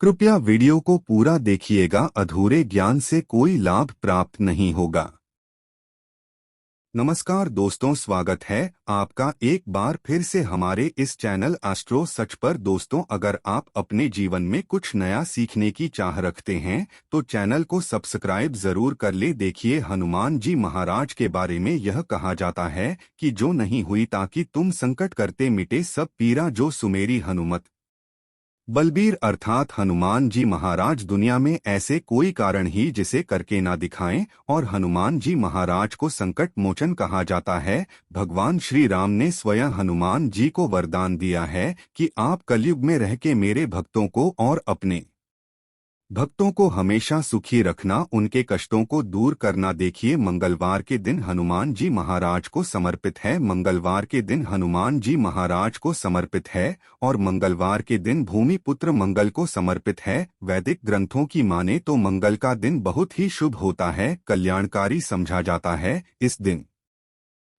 कृपया वीडियो को पूरा देखिएगा, अधूरे ज्ञान से कोई लाभ प्राप्त नहीं होगा। नमस्कार दोस्तों, स्वागत है आपका एक बार फिर से हमारे इस चैनल एस्ट्रो सच पर। दोस्तों, अगर आप अपने जीवन में कुछ नया सीखने की चाह रखते हैं तो चैनल को सब्सक्राइब जरूर कर ले। देखिए, हनुमान जी महाराज के बारे में यह कहा जाता है कि जो नहीं हुई ताकि तुम संकट करते मिटे सब पीरा, जो सुमेरी हनुमत बलबीर अर्थात हनुमान जी महाराज दुनिया में ऐसे कोई कारण ही जिसे करके ना दिखाएं, और हनुमान जी महाराज को संकट मोचन कहा जाता है। भगवान श्री राम ने स्वयं हनुमान जी को वरदान दिया है कि आप कलयुग में रह के मेरे भक्तों को और अपने भक्तों को हमेशा सुखी रखना, उनके कष्टों को दूर करना। देखिए, मंगलवार के दिन हनुमान जी महाराज को समर्पित है। मंगलवार के दिन हनुमान जी महाराज को समर्पित है और मंगलवार के दिन भूमि पुत्र मंगल को समर्पित है। वैदिक ग्रंथों की माने तो मंगल का दिन बहुत ही शुभ होता है, कल्याणकारी समझा जाता है। इस दिन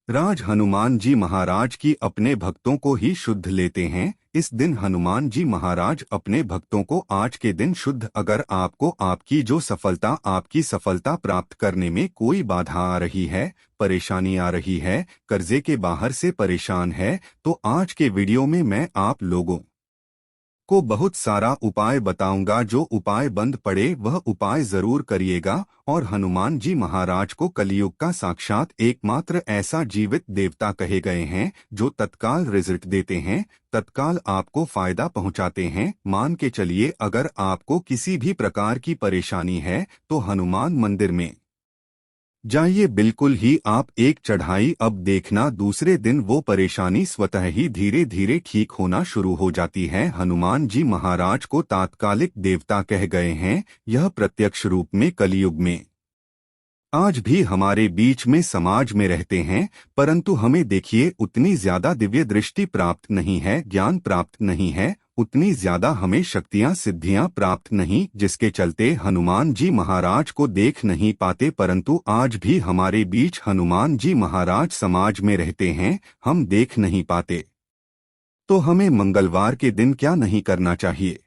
राज हनुमान जी महाराज की अपने भक्तों को ही शुद्ध लेते हैं। इस दिन हनुमान जी महाराज अपने भक्तों को आज के दिन शुद्ध। अगर आपको आपकी सफलता प्राप्त करने में कोई बाधा आ रही है, परेशानी आ रही है, कर्जे के बाहर से परेशान है, तो आज के वीडियो में मैं आप लोगों को बहुत सारा उपाय बताऊंगा। जो उपाय बंद पड़े वह उपाय जरूर करिएगा। और हनुमान जी महाराज को कलयुग का साक्षात एकमात्र ऐसा जीवित देवता कहे गए हैं जो तत्काल रिजल्ट देते हैं, तत्काल आपको फायदा पहुंचाते हैं। मान के चलिए, अगर आपको किसी भी प्रकार की परेशानी है तो हनुमान मंदिर में जाइए, बिल्कुल ही आप एक चढ़ाई अब देखना, दूसरे दिन वो परेशानी स्वतः ही धीरे धीरे ठीक होना शुरू हो जाती है। हनुमान जी महाराज को तात्कालिक देवता कह गए हैं। यह प्रत्यक्ष रूप में कलयुग में आज भी हमारे बीच में समाज में रहते हैं, परंतु हमें देखिए उतनी ज्यादा दिव्य दृष्टि प्राप्त नहीं है, ज्ञान प्राप्त नहीं है, उतनी ज्यादा हमें शक्तियां सिद्धियां प्राप्त नहीं, जिसके चलते हनुमान जी महाराज को देख नहीं पाते। परंतु आज भी हमारे बीच हनुमान जी महाराज समाज में रहते हैं, हम देख नहीं पाते। तो हमें मंगलवार के दिन क्या नहीं करना चाहिए?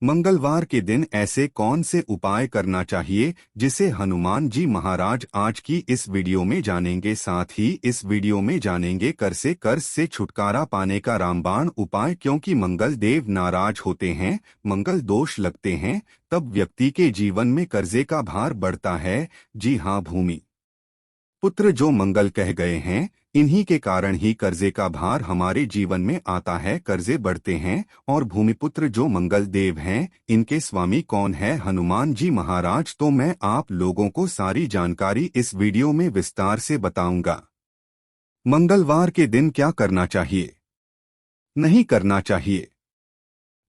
मंगलवार के दिन ऐसे कौन से उपाय करना चाहिए जिसे हनुमान जी महाराज आज की इस वीडियो में जानेंगे। साथ ही इस वीडियो में जानेंगे कर्ज से छुटकारा पाने का रामबाण उपाय। क्योंकि मंगल देव नाराज होते हैं, मंगल दोष लगते हैं, तब व्यक्ति के जीवन में कर्जे का भार बढ़ता है। जी हाँ, भूमि पुत्र जो मंगल कह गए हैं, इन्हीं के कारण ही कर्जे का भार हमारे जीवन में आता है, कर्जे बढ़ते हैं। और भूमिपुत्र जो मंगल देव हैं, इनके स्वामी कौन है? हनुमान जी महाराज। तो मैं आप लोगों को सारी जानकारी इस वीडियो में विस्तार से बताऊंगा। मंगलवार के दिन क्या करना चाहिए, नहीं करना चाहिए,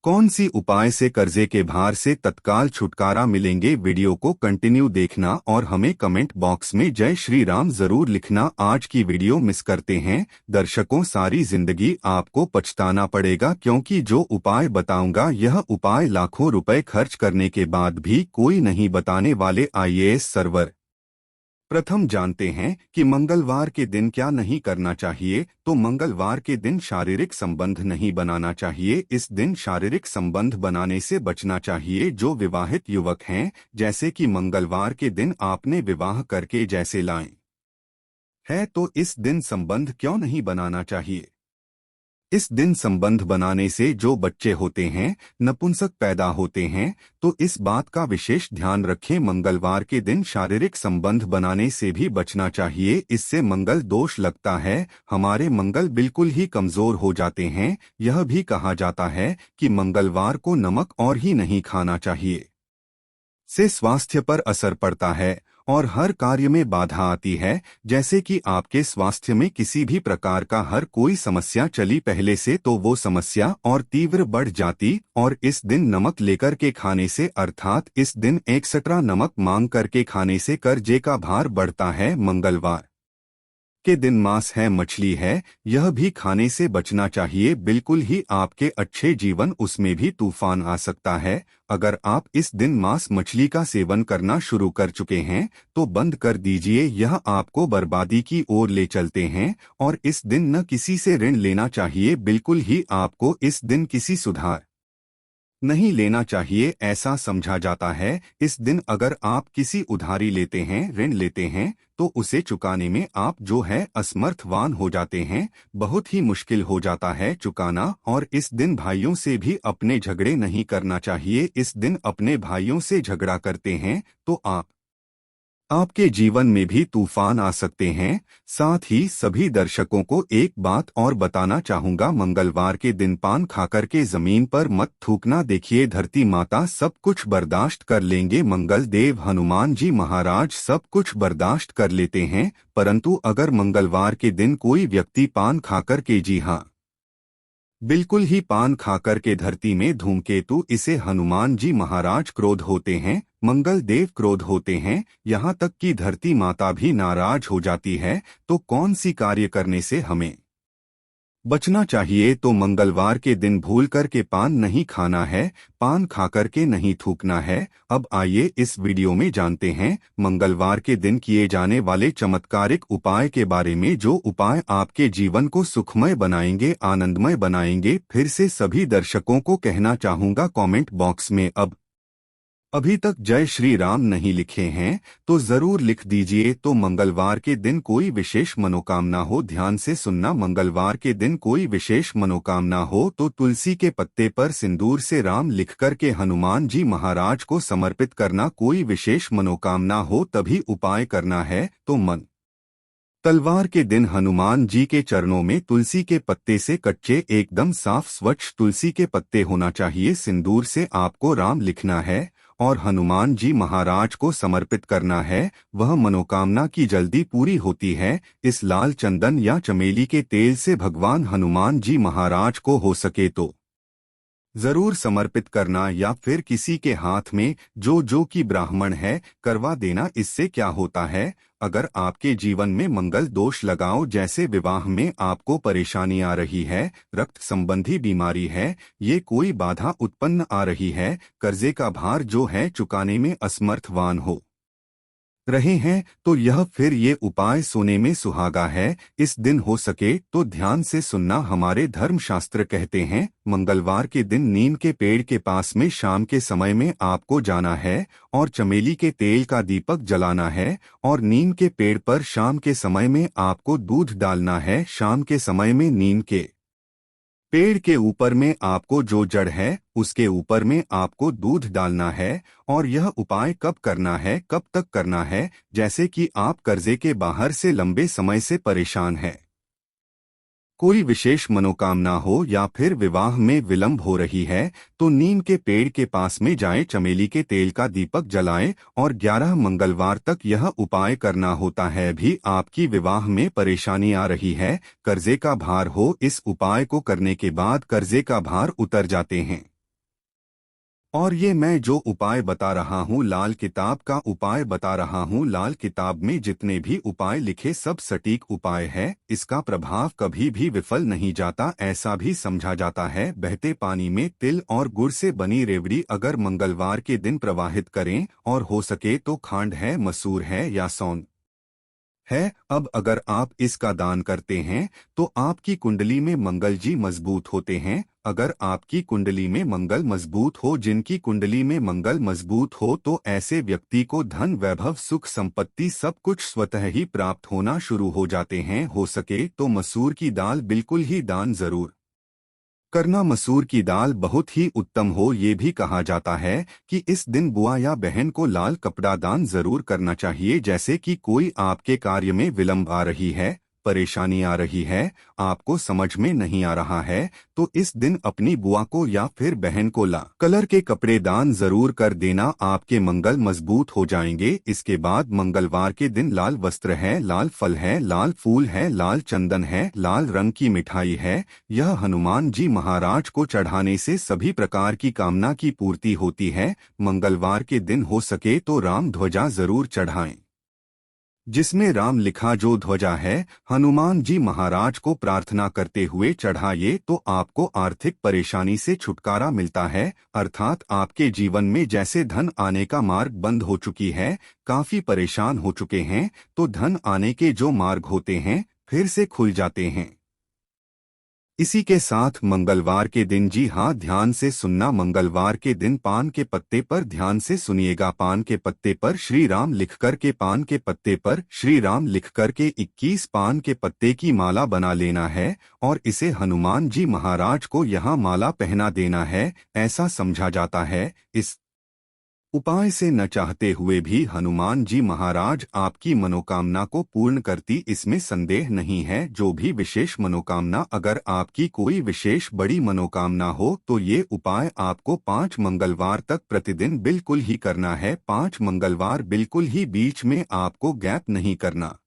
कौन सी उपाय से कर्जे के भार से तत्काल छुटकारा मिलेंगे। वीडियो को कंटिन्यू देखना और हमें कमेंट बॉक्स में जय श्री राम जरूर लिखना। आज की वीडियो मिस करते हैं दर्शकों, सारी जिंदगी आपको पछताना पड़ेगा, क्योंकि जो उपाय बताऊंगा यह उपाय लाखों रुपए खर्च करने के बाद भी कोई नहीं बताने वाले। आईएएस सर्वर प्रथम जानते हैं कि मंगलवार के दिन क्या नहीं करना चाहिए। तो मंगलवार के दिन शारीरिक संबंध नहीं बनाना चाहिए। इस दिन शारीरिक संबंध बनाने से बचना चाहिए। जो विवाहित युवक हैं, जैसे कि मंगलवार के दिन आपने विवाह करके जैसे लाए है, तो इस दिन संबंध क्यों नहीं बनाना चाहिए? इस दिन संबंध बनाने से जो बच्चे होते हैं, नपुंसक पैदा होते हैं, तो इस बात का विशेष ध्यान रखें। मंगलवार के दिन शारीरिक संबंध बनाने से भी बचना चाहिए, इससे मंगल दोष लगता है, हमारे मंगल बिल्कुल ही कमजोर हो जाते हैं। यह भी कहा जाता है कि मंगलवार को नमक और ही नहीं खाना चाहिए, से स्वास्थ्य पर असर पड़ता है और हर कार्य में बाधा आती है। जैसे कि आपके स्वास्थ्य में किसी भी प्रकार का हर कोई समस्या चली पहले से, तो वो समस्या और तीव्र बढ़ जाती। और इस दिन नमक लेकर के खाने से, अर्थात इस दिन एक्स्ट्रा नमक मांग करके खाने से कर्जे का भार बढ़ता है। मंगलवार के दिन मांस है, मछली है, यह भी खाने से बचना चाहिए। बिल्कुल ही आपके अच्छे जीवन उसमें भी तूफान आ सकता है। अगर आप इस दिन मांस मछली का सेवन करना शुरू कर चुके हैं तो बंद कर दीजिए, यह आपको बर्बादी की ओर ले चलते हैं। और इस दिन न किसी से ऋण लेना चाहिए, बिल्कुल ही आपको इस दिन किसी सुधार नहीं लेना चाहिए, ऐसा समझा जाता है। इस दिन अगर आप किसी उधारी लेते हैं, ऋण लेते हैं, तो उसे चुकाने में आप जो है असमर्थवान हो जाते हैं। बहुत ही मुश्किल हो जाता है चुकाना। और इस दिन भाइयों से भी अपने झगड़े नहीं करना चाहिए। इस दिन अपने भाइयों से झगड़ा करते हैं तो आपके जीवन में भी तूफान आ सकते हैं। साथ ही सभी दर्शकों को एक बात और बताना चाहूंगा, मंगलवार के दिन पान खाकर के जमीन पर मत थूकना। देखिए, धरती माता सब कुछ बर्दाश्त कर लेंगे, मंगल देव हनुमान जी महाराज सब कुछ बर्दाश्त कर लेते हैं, परंतु अगर मंगलवार के दिन कोई व्यक्ति पान खाकर के, जी हाँ, बिल्कुल ही पान खाकर के धरती में धूमकेतु, इसे हनुमान जी महाराज क्रोध होते हैं, मंगल देव क्रोध होते हैं, यहाँ तक कि धरती माता भी नाराज हो जाती है। तो कौन सी कार्य करने से हमें बचना चाहिए? तो मंगलवार के दिन भूल कर के पान नहीं खाना है, पान खाकर के नहीं थूकना है। अब आइए इस वीडियो में जानते हैं मंगलवार के दिन किए जाने वाले चमत्कारिक उपाय के बारे में, जो उपाय आपके जीवन को सुखमय बनाएंगे, आनंदमय बनाएंगे। फिर से सभी दर्शकों को कहना चाहूंगा कमेंट बॉक्स में अभी तक जय श्री राम नहीं लिखे हैं तो जरूर लिख दीजिए। तो मंगलवार के दिन कोई विशेष मनोकामना हो, ध्यान से सुनना, मंगलवार के दिन कोई विशेष मनोकामना हो तो तुलसी के पत्ते पर सिंदूर से राम लिखकर के हनुमान जी महाराज को समर्पित करना। कोई विशेष मनोकामना हो तभी उपाय करना है। तो तलवार के दिन हनुमान जी के चरणों में तुलसी के पत्ते से कच्चे, एकदम साफ स्वच्छ तुलसी के पत्ते होना चाहिए, सिंदूर से आपको राम लिखना है और हनुमान जी महाराज को समर्पित करना है। वह मनोकामना की जल्दी पूरी होती है। इस लाल चंदन या चमेली के तेल से भगवान हनुमान जी महाराज को हो सके तो जरूर समर्पित करना, या फिर किसी के हाथ में जो कि ब्राह्मण है करवा देना। इससे क्या होता है, अगर आपके जीवन में मंगल दोष लगाओ, जैसे विवाह में आपको परेशानी आ रही है, रक्त संबंधी बीमारी है, ये कोई बाधा उत्पन्न आ रही है, कर्जे का भार जो है चुकाने में असमर्थवान हो रहे हैं, तो यह फिर ये उपाय सोने में सुहागा है। इस दिन हो सके तो ध्यान से सुनना। हमारे धर्मशास्त्र कहते हैं मंगलवार के दिन नीम के पेड़ के पास में शाम के समय में आपको जाना है और चमेली के तेल का दीपक जलाना है और नीम के पेड़ पर शाम के समय में आपको दूध डालना है। शाम के समय में नीम के पेड़ के ऊपर में आपको जो जड़ है उसके ऊपर में आपको दूध डालना है। और यह उपाय कब करना है, कब तक करना है? जैसे कि आप कर्जे के बाहर से लंबे समय से परेशान हैं, कोई विशेष मनोकामना हो या फिर विवाह में विलंब हो रही है, तो नीम के पेड़ के पास में जाएं, चमेली के तेल का दीपक जलाएं और 11 मंगलवार तक यह उपाय करना होता है। भी आपकी विवाह में परेशानी आ रही है, कर्जे का भार हो, इस उपाय को करने के बाद कर्जे का भार उतर जाते हैं। और ये मैं जो उपाय बता रहा हूँ, लाल किताब का उपाय बता रहा हूँ, लाल किताब में जितने भी उपाय लिखे सब सटीक उपाय है, इसका प्रभाव कभी भी विफल नहीं जाता। ऐसा भी समझा जाता है बहते पानी में तिल और गुड़ से बनी रेवड़ी अगर मंगलवार के दिन प्रवाहित करें, और हो सके तो खांड है, मसूर है या सौंठ है। अब अगर आप इसका दान करते हैं तो आपकी कुंडली में मंगल जी मजबूत होते हैं। अगर आपकी कुंडली में मंगल मजबूत हो, जिनकी कुंडली में मंगल मजबूत हो, तो ऐसे व्यक्ति को धन, वैभव, सुख, संपत्ति सब कुछ स्वतः ही प्राप्त होना शुरू हो जाते हैं। हो सके तो मसूर की दाल बिल्कुल ही दान जरूर करना। मसूर की दाल बहुत ही उत्तम हो। ये भी कहा जाता है कि इस दिन बुआ या बहन को लाल कपड़ा दान जरूर करना चाहिए। जैसे कि कोई आपके कार्य में विलंब आ रही है, परेशानी आ रही है, आपको समझ में नहीं आ रहा है, तो इस दिन अपनी बुआ को या फिर बहन को लाल कलर के कपड़े दान जरूर कर देना, आपके मंगल मजबूत हो जाएंगे। इसके बाद मंगलवार के दिन लाल वस्त्र है, लाल फल है, लाल फूल है, लाल चंदन है, लाल रंग की मिठाई है, यह हनुमान जी महाराज को चढ़ाने से सभी प्रकार की कामना की पूर्ति होती है। मंगलवार के दिन हो सके तो राम ध्वजा जरूर चढ़ाएं, जिसमें राम लिखा जो ध्वजा है, हनुमान जी महाराज को प्रार्थना करते हुए चढ़ाइए, तो आपको आर्थिक परेशानी से छुटकारा मिलता है। अर्थात आपके जीवन में जैसे धन आने का मार्ग बंद हो चुकी है, काफी परेशान हो चुके हैं, तो धन आने के जो मार्ग होते हैं फिर से खुल जाते हैं। इसी के साथ मंगलवार के दिन, जी हाँ, ध्यान से सुनना, मंगलवार के दिन पान के पत्ते पर ध्यान से सुनिएगा। पान के पत्ते पर श्री राम लिखकर के, पान के पत्ते पर श्री राम लिखकर के 21 पान के पत्ते की माला बना लेना है और इसे हनुमान जी महाराज को यहाँ माला पहना देना है। ऐसा समझा जाता है इस उपाय से न चाहते हुए भी हनुमान जी महाराज आपकी मनोकामना को पूर्ण करती, इसमें संदेह नहीं है। जो भी विशेष मनोकामना, अगर आपकी कोई विशेष बड़ी मनोकामना हो तो ये उपाय आपको 5 मंगलवार तक प्रतिदिन बिल्कुल ही करना है। 5 मंगलवार बिल्कुल ही, बीच में आपको गैप नहीं करना,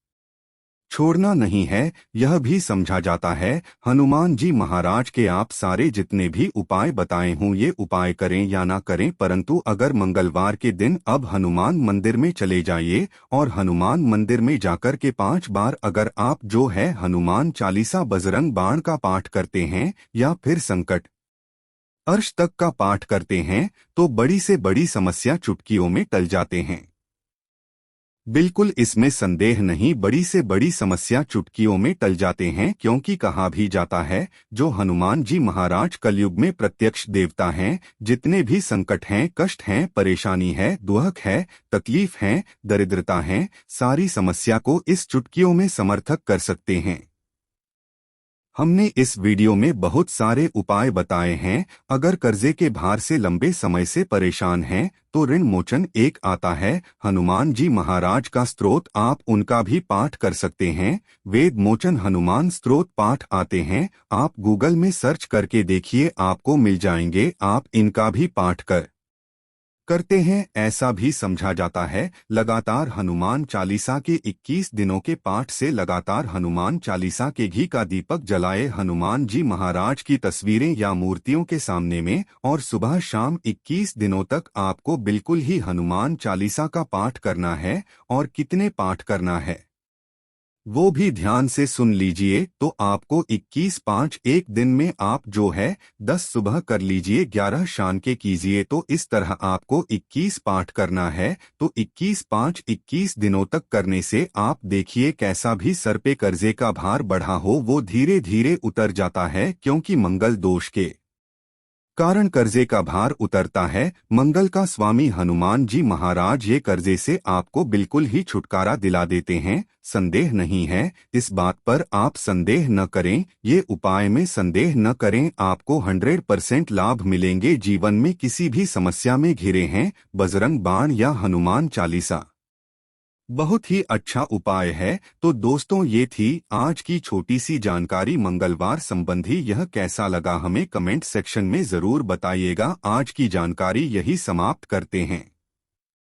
छोड़ना नहीं है। यह भी समझा जाता है हनुमान जी महाराज के आप सारे जितने भी उपाय बताए हों, ये उपाय करें या ना करें, परंतु अगर मंगलवार के दिन अब हनुमान मंदिर में चले जाइए और हनुमान मंदिर में जाकर के 5 बार अगर आप जो है हनुमान चालीसा, बजरंग बाण का पाठ करते हैं या फिर संकट अर्श तक का पाठ करते हैं तो बड़ी से बड़ी समस्या चुटकियों में टल जाते हैं। बिल्कुल इसमें संदेह नहीं, बड़ी से बड़ी समस्या चुटकियों में टल जाते हैं, क्योंकि कहा भी जाता है जो हनुमान जी महाराज कलयुग में प्रत्यक्ष देवता हैं। जितने भी संकट हैं, कष्ट हैं, परेशानी है, दुख है, तकलीफ है, दरिद्रता है, सारी समस्या को इस चुटकियों में समर्थक कर सकते हैं। हमने इस वीडियो में बहुत सारे उपाय बताए हैं। अगर कर्जे के भार से लंबे समय से परेशान हैं तो ऋण मोचन एक आता है, हनुमान जी महाराज का स्तोत्र, आप उनका भी पाठ कर सकते हैं। वेद मोचन हनुमान स्तोत्र पाठ आते हैं, आप गूगल में सर्च करके देखिए, आपको मिल जाएंगे। आप इनका भी पाठ करते हैं। ऐसा भी समझा जाता है लगातार हनुमान चालीसा के 21 दिनों के पाठ से, लगातार हनुमान चालीसा के घी का दीपक जलाए हनुमान जी महाराज की तस्वीरें या मूर्तियों के सामने में, और सुबह शाम 21 दिनों तक आपको बिल्कुल ही हनुमान चालीसा का पाठ करना है। और कितने पाठ करना है वो भी ध्यान से सुन लीजिए। तो आपको 21-5 एक दिन में आप जो है 10 सुबह कर लीजिए, 11 शाम के कीजिए। तो इस तरह आपको 21 पाठ करना है। तो 21-5 21 दिनों तक करने से आप देखिए कैसा भी सर पे कर्जे का भार बढ़ा हो वो धीरे धीरे उतर जाता है, क्योंकि मंगल दोष के कारण कर्जे का भार उतरता है। मंगल का स्वामी हनुमान जी महाराज ये कर्जे से आपको बिल्कुल ही छुटकारा दिला देते हैं। संदेह नहीं है इस बात पर, आप संदेह न करें, ये उपाय में संदेह न करें, आपको 100% लाभ मिलेंगे। जीवन में किसी भी समस्या में घिरे हैं, बजरंग बाण या हनुमान चालीसा बहुत ही अच्छा उपाय है। तो दोस्तों, ये थी आज की छोटी सी जानकारी मंगलवार संबंधी। यह कैसा लगा हमें कमेंट सेक्शन में जरूर बताइएगा। आज की जानकारी यही समाप्त करते हैं।